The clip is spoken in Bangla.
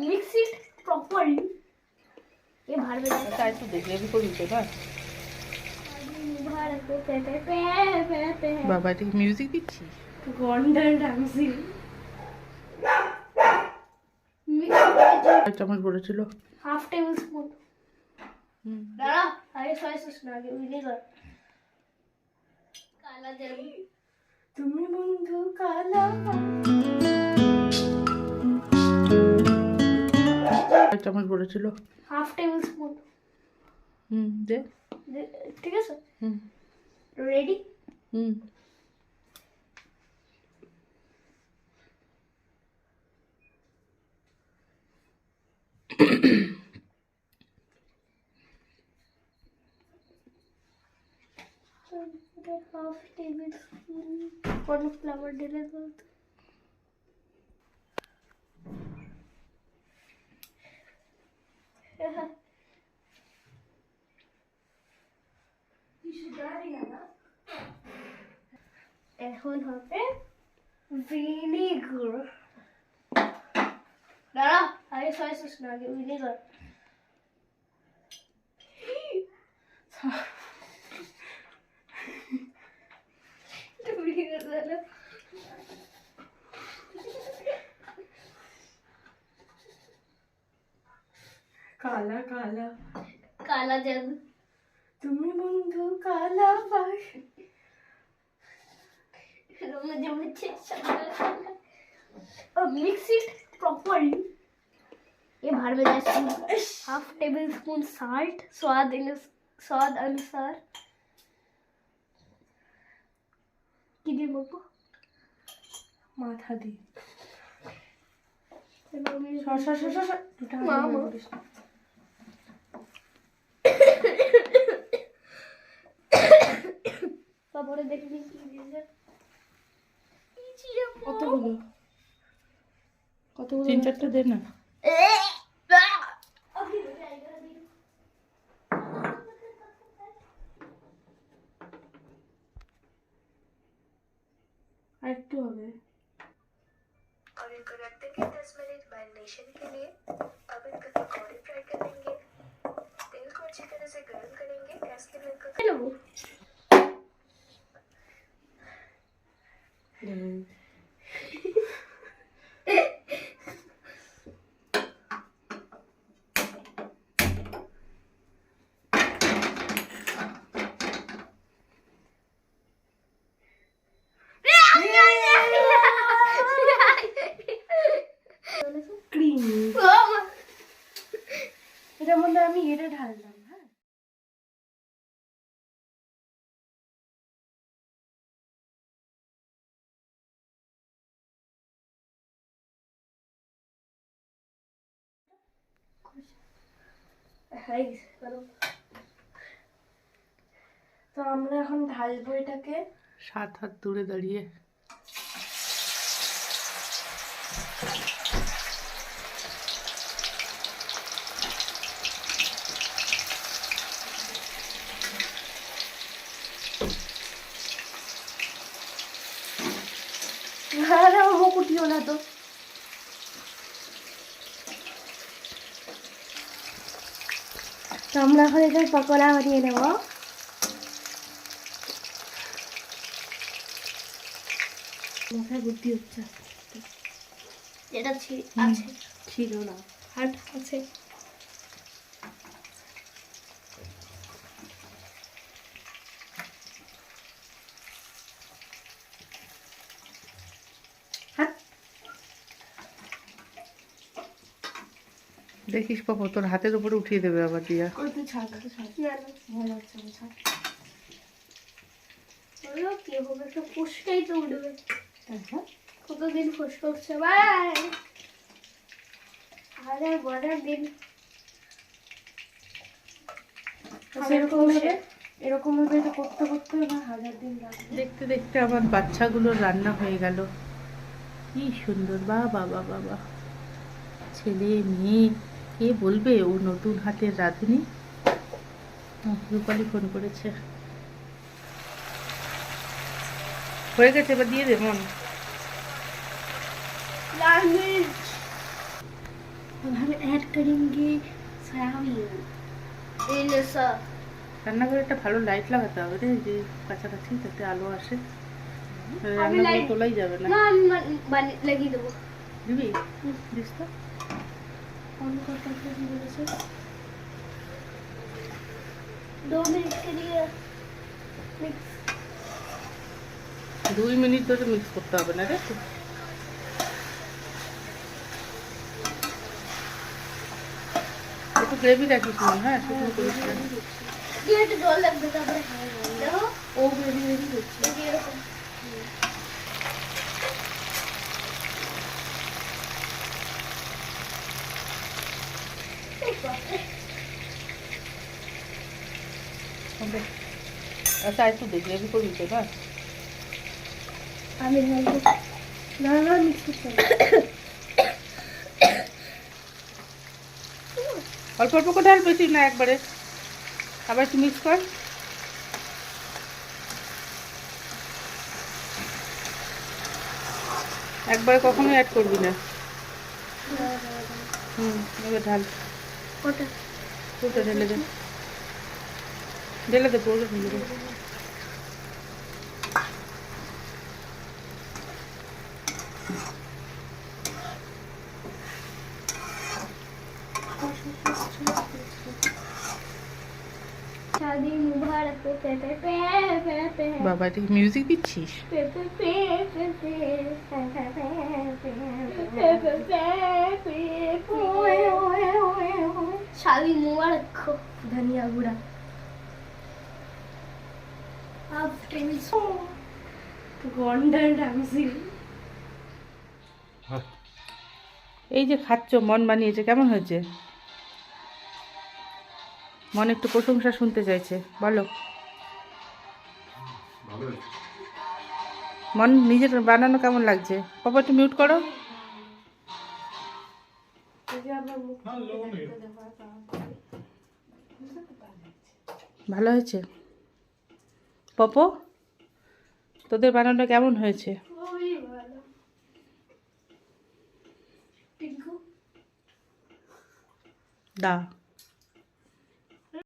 mix it properly. ये बाहर में जाता है तो देखिए अभी कोई नीचे ना बाहर पे बाबा ठीक म्यूजिक দিচ্ছি गोंडल डांसिंग চামচ বলেছিল हाफ टेबल स्पून दादा अरे सोया सॉस ना के विनेगर काला जादू তুমি বন্ধু কালা চামচ বলেছিল हाफ टेबल स्पून দে ठीक है sir ready half table spoon cornflour डाले दो এখন হবে ভিনেগার দাঁড়া আরে সয়া সস না আগে ভিনেগার ভিনেগার দাঁড়া কালা কালা কালা জাদু তুমি বন্ধু কালা বাস मुझे मुझे अब मिक्स इट प्रॉपर्ली ये बाहर में जाता हाफ टेबल स्पून साल्ट स्वाद अनुसार কি দিয়ে বলবো মাথা দি মামা তারপরে দেখবি কি দিয়েছে কতগুলো কতগুলো তিন চারটে দে না আর একটু হবে और इनको रख देंगे 10 मिनट मैरिनेशन के लिए। अब इनको पकौड़े फ्राई कर लेंगे। तेल को अच्छी तरह से गर्म करेंगे। गैस के फ्लेम को हेलो ক্রিম এটার মধ্যে আমি এটা ঢাললাম হ্যাঁ তো আমরা এখন ঢালবো এটাকে 7 হাত দূরে দাঁড়িয়ে মুখ উঠিও না তো আমরা এখন এটার পকোড়া বানিয়ে নেব মাথায় বুদ্ধি হচ্ছে এটা আছে ছিল না হাট আছে দেখিস পাবো তোর হাতের উপরে উঠিয়ে দেবে আবার দিয়া কি হবে তো ফুসকাই তো উঠবে কতদিন ফুসকা উঠছে ভাই আরে বড় দিন এরকম ভাবে এটা করতে করতে আমার 1000 দিন লাগবে দেখতে দেখতে আমার বাচ্চাগুলোর রান্না হয়ে গেল কি সুন্দর বাবা বাবা বাবা ছেলে মেয়ে কে বলবে ও নতুন হাতের রাঁধুনি রূপালী ফোন করেছে হয়ে গেছে এবার দিয়ে দে মন अब हम ऐड करेंगे सोयाबीन ये ले सर রান্নাঘরে একটা ভালো লাইট লাগাতে হবে রে, যে কাছাকাছি, যাতে আলো আসে। আমি রান্নাঘরে লাইট তোলাই যাবে না। না আমি লাগিয়ে দেবো দিবি? দিস তো। ऑन करता है की বলেছে 2 मिनट के लिए मिक्स 2 মিনিট ধরে মিক্স করতে হবে না রে। একটু গ্রেভি রাখিস না, হ্যাঁ শুকনো করিস না। ये तो জল লাগবে তারপরে দেখো ও গ্রেভি রেডি হচ্ছে এরকম আচ্ছা একটু দে, গ্রেভি করবি তো না? আমি ঢালবো না না মিক্স করতে অল্প অল্প করে ঢাল, বেশি না একবারে। আবার একটু মিক্স কর। একবারে কখনোই অ্যাড করবি না। এবার ঢাল। ওটা পুরোটা ঢেলে দে, ঢেলে দে, পুরোটা ঢেলে দে। शादी मुबारक पे पे पे पे पे पे বাবা তুই মিউজিক দিচ্ছিস? पे पे पे पे पे शादी मुबारक हो धनिया गुड़ा अब गोंडल डांसिंग এই যে খাচ্ছ, মন বানিয়েছে, কেমন হয়েছে? মন একটু প্রশংসা শুনতে চাইছে, বলো। মন নিজের বানানো কেমন লাগছে? পাপা একটু মিউট করো। ভালো হয়েছে? পপো তোদের বানানো কেমন হয়েছে? দা